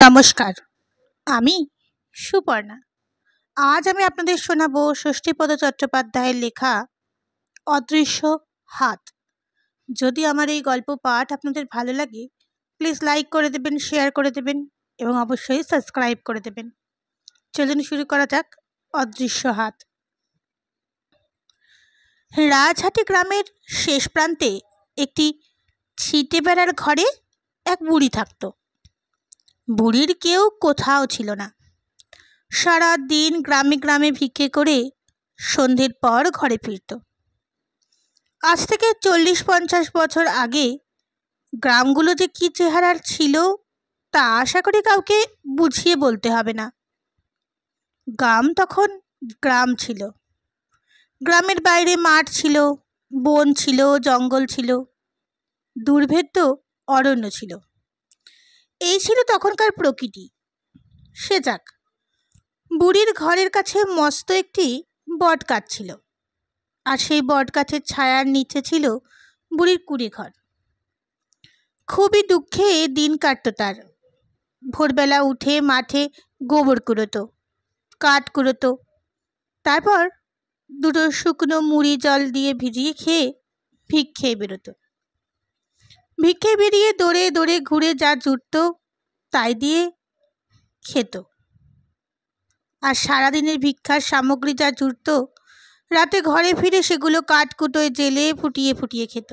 নমস্কার, আমি সুপর্ণা। আজ আমি আপনাদের শোনাবো ষষ্ঠীপদ চট্টোপাধ্যায়ের লেখা অদৃশ্য হাত। যদি আমার এই গল্প পাঠ আপনাদের ভালো লাগে, প্লিজ লাইক করে দেবেন, শেয়ার করে দেবেন এবং অবশ্যই সাবস্ক্রাইব করে দেবেন। চলুন শুরু করা যাক। অদৃশ্য হাত। রাজহাটি গ্রামের শেষ প্রান্তে একটি ছিটে বেড়ার ঘরে এক বুড়ি থাকত। বুড়ির কেউ কোথাও ছিল না। সারা দিন গ্রামে গ্রামে ভিক্ষে করে সন্ধ্যের পর ঘরে ফিরত। আজ থেকে 40-50 বছর আগে গ্রামগুলো যে কী চেহারার ছিল তা আশা করি কাউকে বুঝিয়ে বলতে হবে না। গ্রাম তখন গ্রাম ছিল। গ্রামের বাইরে মাঠ ছিল, বন ছিল, জঙ্গল ছিল, দুর্ভেদ্য অরণ্য ছিল। এই ছিল তখনকার প্রকৃতি। সে যাক, বুড়ির ঘরের কাছে মস্ত একটি বট গাছ ছিল, আর সেই বট গাছের ছায়ার নিচে ছিল বুড়ির কুঁড়ে ঘর। খুবই দুঃখে দিন কাটত তার। ভোরবেলা উঠে মাঠে গোবর কুড়োতো, কাঠ কুড়োতো, তারপর দুটো শুকনো মুড়ি জল দিয়ে ভিজিয়ে খেয়ে ভিক্ষে বেরোতো। ভিক্ষে বেরিয়ে দৌড়ে দৌড়ে ঘুরে যা জুটত তাই দিয়ে খেত। আর সারাদিনের ভিক্ষার সামগ্রী যা জুটত, রাতে ঘরে ফিরে সেগুলো কাঠকুটোয় জেলে ফুটিয়ে ফুটিয়ে খেত।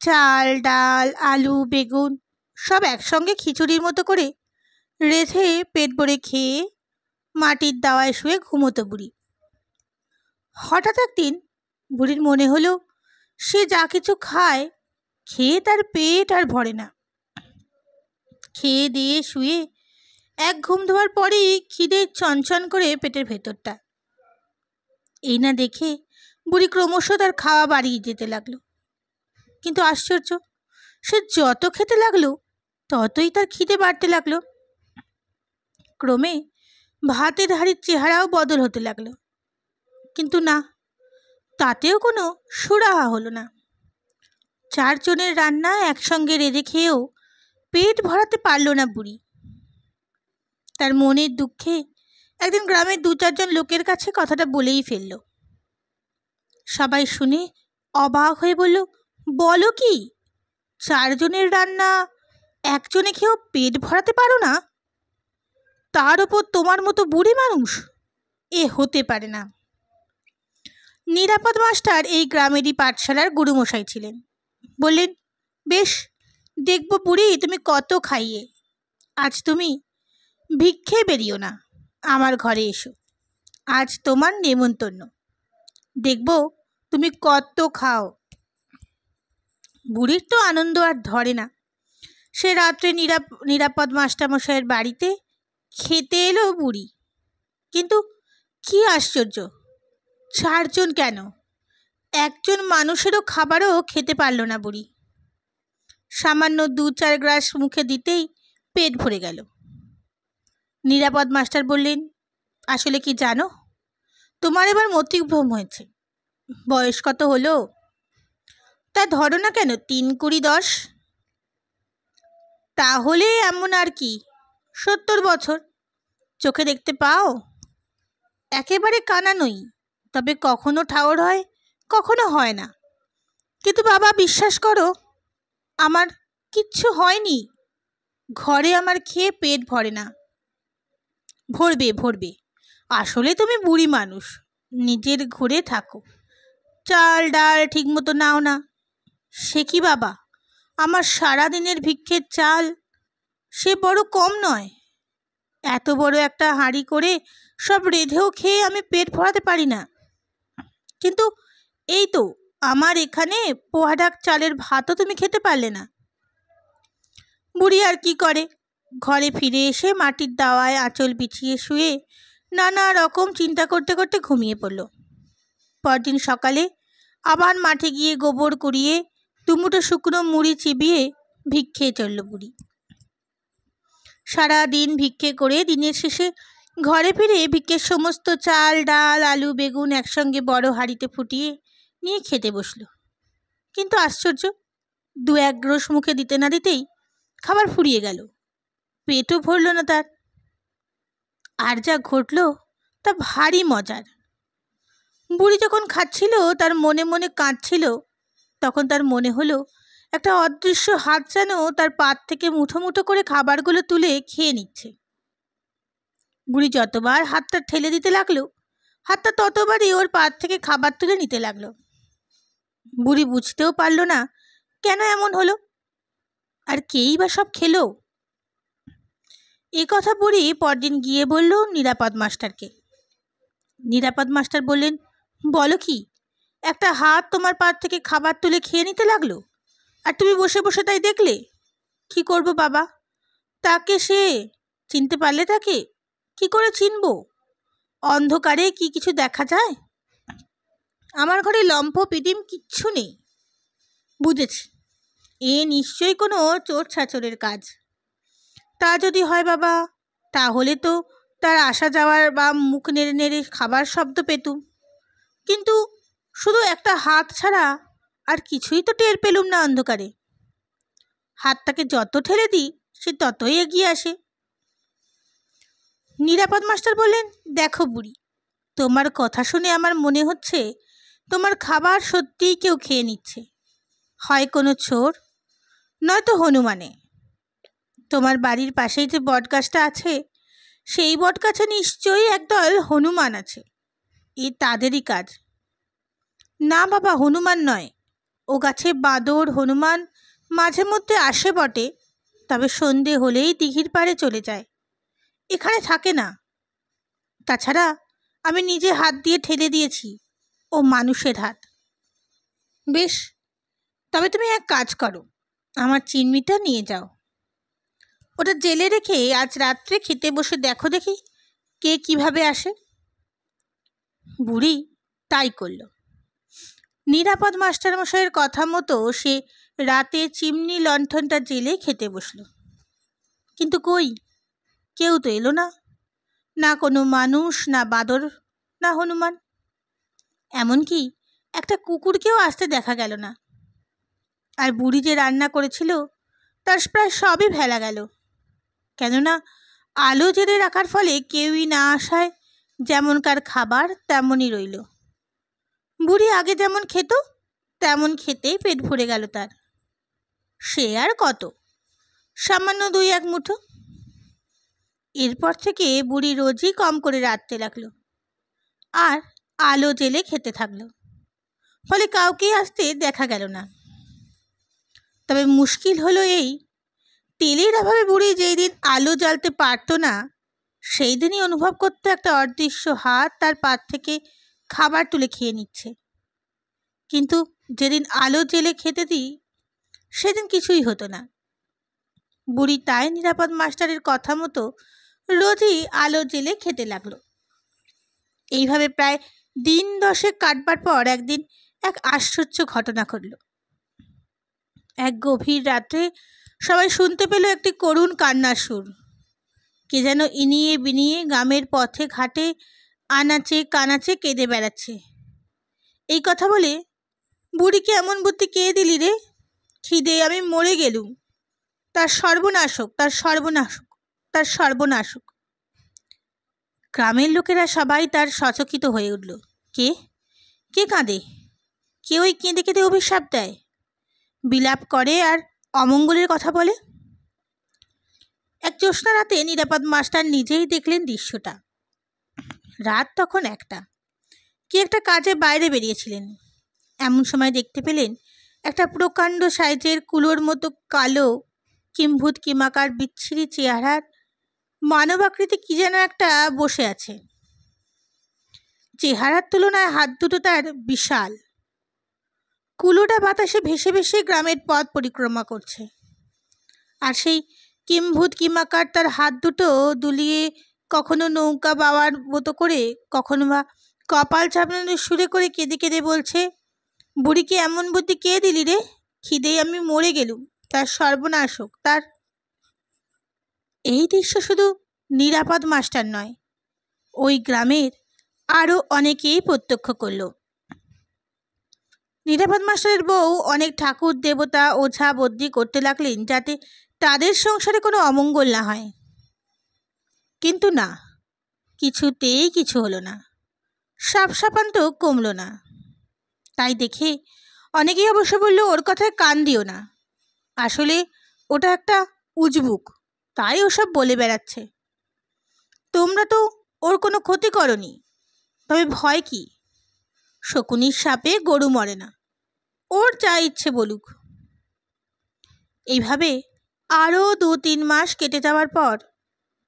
চাল, ডাল, আলু, বেগুন সব একসঙ্গে খিচুড়ির মতো করে রেঁধে পেট ভরে খেয়ে মাটির দাওয়ায় শুয়ে ঘুমোতো বুড়ি। হঠাৎ একদিন বুড়ির মনে হলো সে যা কিছু খায় খেয়ে তার পেট আর ভরে না। খেয়ে দিয়ে শুয়ে এক ঘুম ধোয়ার পরেই খিদে চনচন করে পেটের ভেতরটা। এই না দেখে বুড়ি ক্রমশ তার খাওয়া বাড়িয়ে যেতে লাগলো। কিন্তু আশ্চর্য, সে যত খেতে লাগলো ততই তার খিদে বাড়তে লাগলো। ক্রমে ভাতের হাঁড়ির চেহারাও বদল হতে লাগলো। কিন্তু না, তাতেও কোনো সুরাহা হলো না। 4 জনের রান্না একসঙ্গে রেঁধে খেয়েও পেট ভরাতে পারল না বুড়ি। তার মনের দুঃখে একদিন গ্রামের 2-4 জন লোকের কাছে কথাটা বলেই ফেলল। সবাই শুনে অবাক হয়ে বলল, বলো কি, 4 জনের রান্না একজনে খেয়েও পেট ভরাতে পারো না? তার ওপর তোমার মতো বুড়ি মানুষ? এ হতে পারে না। নিরাপদ মাস্টার এই গ্রামেরই পাঠশালার গুরুমশাই ছিলেন। বললেন, বেশ, দেখব বুড়ি তুমি কত খাইয়ে। আজ তুমি ভিক্ষে বেরিও না, আমার ঘরে এসো। আজ তোমার নেমন্তন্ন, দেখব তুমি কত খাও। বুড়ির তো আনন্দ আর ধরে না। সে রাত্রে নিরাপদ মাস্টারমশাইয়ের বাড়িতে খেতে এলো বুড়ি। কিন্তু কি আশ্চর্য, 4 জন কেন, একজন মানুষেরও খাবারও খেতে পারল না বুড়ি। সামান্য 2-4 গ্রাস মুখে দিতেই পেট ভরে গেল। নিরাপদ মাস্টার বললেন, আসলে কি জানো, তোমার এবার মতিভ্রম হয়েছে। বয়স কত হলো তা ধরো না কেন, 3-20-10। তাহলে এমন আর কি 70 বছর। চোখে দেখতে পাও? একেবারে কানা নই, তবে কখনো ঠাওর হয়, কখনো হয় না। কিন্তু বাবা, বিশ্বাস করো, আমার কিচ্ছু হয়নি। ঘরে আমার খেয়ে পেট ভরে না। ভরবে ভরবে, আসলে তুমি বুড়ি মানুষ, নিজের ঘরে থাকো, চাল ডাল ঠিক মতো নাও না। সে কি বাবা, আমার সারাদিনের ভিক্ষের চাল সে বড় কম নয়। এত বড় একটা হাঁড়ি করে সব রেঁধেও খেয়ে আমি পেট ভরাতে পারি না। কিন্তু এই তো আমার এখানে পোহাডাক চালের ভাতও তুমি খেতে পারলে না। বুড়ি আর কি করে, ঘরে ফিরে এসে মাটির দাওয়ায় আঁচল বিছিয়ে শুয়ে নানা রকম চিন্তা করতে করতে ঘুমিয়ে পড়ল। পরদিন সকালে আবার মাঠে গিয়ে গোবর কুড়িয়ে 2 মুঠো শুকনো মুড়ি চিবিয়ে ভিক্ষে চলল বুড়ি। সারা দিন ভিক্ষে করে দিনের শেষে ঘরে ফিরে ভিক্ষের সমস্ত চাল ডাল আলু বেগুন একসঙ্গে বড় হাঁড়িতে ফুটিয়ে নিয়ে খেতে বসল। কিন্তু আশ্চর্য, 2-1 গ্রোশ মুখে দিতে না দিতেই খাবার ফুরিয়ে গেল। পেটও ভরল না তার। আর যা ঘটল তা ভারী মজার। বুড়ি যখন খাচ্ছিল, তার মনে মনে কাঁদছিল, তখন তার মনে হলো একটা অদৃশ্য হাত যেন তার পাত থেকে মুঠো মুঠো করে খাবারগুলো তুলে খেয়ে নিচ্ছে। বুড়ি যতবার হাতটা ঠেলে দিতে লাগলো, হাতটা ততবারই ওর পাত থেকে খাবার তুলে নিতে লাগলো। বুড়ি বুঝতেও পারল না কেন এমন হলো, আর কেই বা সব খেলো। এ কথা বুড়ি পরদিন গিয়ে বলল নিরাপদ মাস্টারকে। নিরাপদ মাস্টার বললেন, বলো কি, একটা হাত তোমার পাত থেকে খাবার তুলে খেয়ে নিতে লাগলো, আর তুমি বসে বসে তাই দেখলে? কি করব বাবা, তাকে সে চিনতে পারলে? তাকে কি করে চিনব? অন্ধকারে কি কিছু দেখা যায়? আমার ঘরে লম্ফ পিডিম কিচ্ছু নেই। বুঝেছি, এ নিশ্চয়ই কোনো চোর ছাচরের কাজ। তা যদি হয় বাবা, তাহলে তো তার আসা যাওয়ার বা মুখ নেড়ে নেড়ে খাবার শব্দ পেতুম, কিন্তু শুধু একটা হাত ছাড়া আর কিছুই তো টের পেলুম না অন্ধকারে। হাতটাকে যত ঠেলে দিই সে ততই এগিয়ে আসে। নিরাপদ মাস্টার বললেন, দেখো বুড়ি, তোমার কথা শুনে আমার মনে হচ্ছে তোমার খাবার সত্যিই কেউ খেয়ে নিচ্ছে, হয় কোনো চোর, নয়তো হনুমানে। তোমার বাড়ির পাশেই যে বটগাছটা আছে, সেই বটগাছে নিশ্চয়ই একদল হনুমান আছে। এ তাদেরই কাজ। না বাবা, হনুমান নয়। ও গাছে বাঁদর হনুমান মাঝে মধ্যে আসে বটে, তবে সন্ধে হলেই দিঘির পাড়ে চলে যায়, এখানে থাকে না। তাছাড়া আমি নিজে হাত দিয়ে ঠেলে দিয়েছি, ও মানুষের হাত। বেশ, তবে তুমি এক কাজ করো, আমার চিমনিটা নিয়ে যাও, ওটা জেলে রেখে আজ রাত্রে খেতে বসে দেখো দেখি কে কিভাবে আসে। বুড়ি তাই করল। নিরাপদ মাস্টারমশাইয়ের কথা মতো সে রাতে চিমনি লণ্ঠনটা জেলে খেতে বসল। কিন্তু কই, কেউ তো এলো না, না কোনো মানুষ, না বাঁদর, না হনুমান, এমনকি একটা কুকুরকেও আসতে দেখা গেল না। আর বুড়ি যে রান্না করেছিল তার প্রায় সবই ফেলা গেল, কেননা আলো জেলে রাখার ফলে কেউই না আসায় যেমনকার খাবার তেমনই রইল। বুড়ি আগে যেমন খেত তেমন খেতেই পেট ভরে গেল তার। সে আর কত, সামান্য 2-1 মুঠো। এরপর থেকে বুড়ি রোজই কম করে রাঁধতে লাগলো আর আলো জেলে খেতে থাকলো, ফলে কাউকেই আসতে দেখা গেল না। তবে মুশকিল হলো এই, তেলের অভাবে বুড়ি যেই দিন আলো জ্বালতে পারতো না, সেই দিনই অনুভব করতো একটা অদৃশ্য হাত তার পাত থেকে খাবার তুলে খেয়ে নিচ্ছে। কিন্তু যেদিন আলো জেলে খেতে দিই, সেদিন কিছুই হতো না। বুড়ি তাই নিরাপদ মাস্টারের কথা মতো রোজই আলো জেলে খেতে লাগলো। এইভাবে প্রায় দিন 10 কাটবার পর একদিন এক আশ্চর্য ঘটনা ঘটল। এক গভীর রাত্রে সবাই শুনতে পেল একটি করুণ কান্নার সুর। কে যেন ইনিয়ে বিনিয়ে গ্রামের পথে ঘাটে আনাচে কানাচে কেঁদে বেড়াচ্ছে। এই কথা বলে, বুড়িকে এমন বুদ্ধি কে দিলি রে, খিদে আমি মরে গেলুম, তার সর্বনাশ হোক, তার সর্বনাশ হোক, তার সর্বনাশ হোক। গ্রামের লোকেরা সবাই তার সচকিত হয়ে উঠল। কে কে কাঁদে? কেউই কেঁদে কেঁদে অভিশাপ দেয়, বিলাপ করে আর অমঙ্গলের কথা বলে। এক জ্যোৎস্না রাতে নিরাপদ মাস্টার নিজেই দেখলেন দৃশ্যটা। রাত তখন 1টা। কি একটা কাজে বাইরে বেরিয়েছিলেন, এমন সময় দেখতে পেলেন একটা প্রকাণ্ড সাইজের কুলোর মতো কালো কিম্ভূত কিমাকার বিচ্ছিরি চেহারার মানবাকৃতি কি যেন একটা বসে আছে। চেহারার তুলনায় হাত দুটো তার বিশাল। কুলোটা বাতাসে ভেসে ভেসে গ্রামের পথ পরিক্রমা করছে, আর সেই কিম্ভূত কিমাকার তার হাত দুটো দুলিয়ে কখনো নৌকা বাওয়ার মতো করে, কখনো বা কপাল চাপড়ানোর সুরে করে কেঁদে কেঁদে বলছে, বুড়িকে এমন বুদ্ধি কে দিলি রে, খিদেই আমি মরে গেলুম, তার সর্বনাশ হোক তার। এই দৃশ্য শুধু নিরাপদ মাস্টার নয়, ওই গ্রামের আরও অনেকেই প্রত্যক্ষ করল। নিরাপদ মাস্টারের বউ অনেক ঠাকুর দেবতা ওঝা বদ্যি করতে লাগলেন যাতে তাদের সংসারে কোনো অমঙ্গল না হয়। কিন্তু না, কিছুতেই কিছু হলো না। সাপ সাপান্ত কমল না। তাই দেখে অনেকেই অবশ্য বলল, ওর কথায় কান দিও না, আসলে ওটা একটা উজবুক, তাই ওসব বলে বেড়াচ্ছে। তোমরা তো ওর কোনো ক্ষতি করনি, তবে ভয় কি? শকুনির সাপে গরু মরে না, ওর যা ইচ্ছে বলুক। এইভাবে আরও 2-3 মাস কেটে যাওয়ার পর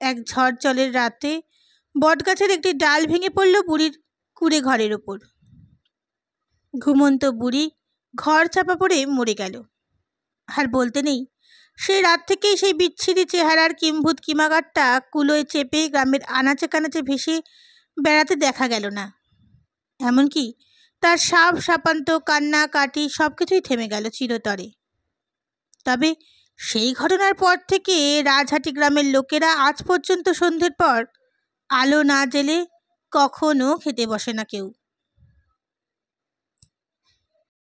এক ঝড় জলের রাতে বটগাছের একটি ডাল ভেঙে পড়ল বুড়ির কুঁড়ে ঘরের ওপর। ঘুমন্ত বুড়ি ঘর চাপা পড়ে মরে গেল। আর বলতে নেই, সেই রাত থেকেই সেই বিচ্ছিরি চেহারার কিম্ভূত কিমাগারটা কুলোয় চেপে গ্রামের আনাচে কানাচে ভেসে বেড়াতে দেখা গেল না। এমনকি তার সাপ সাপান্ত কান্না কাটি সব কিছুই থেমে গেল চিরতরে। তবে সেই ঘটনার পর থেকে রাজহাটি গ্রামের লোকেরা আজ পর্যন্ত সন্ধ্যের পর আলো না জ্বেলে কখনো খেতে বসে না কেউ।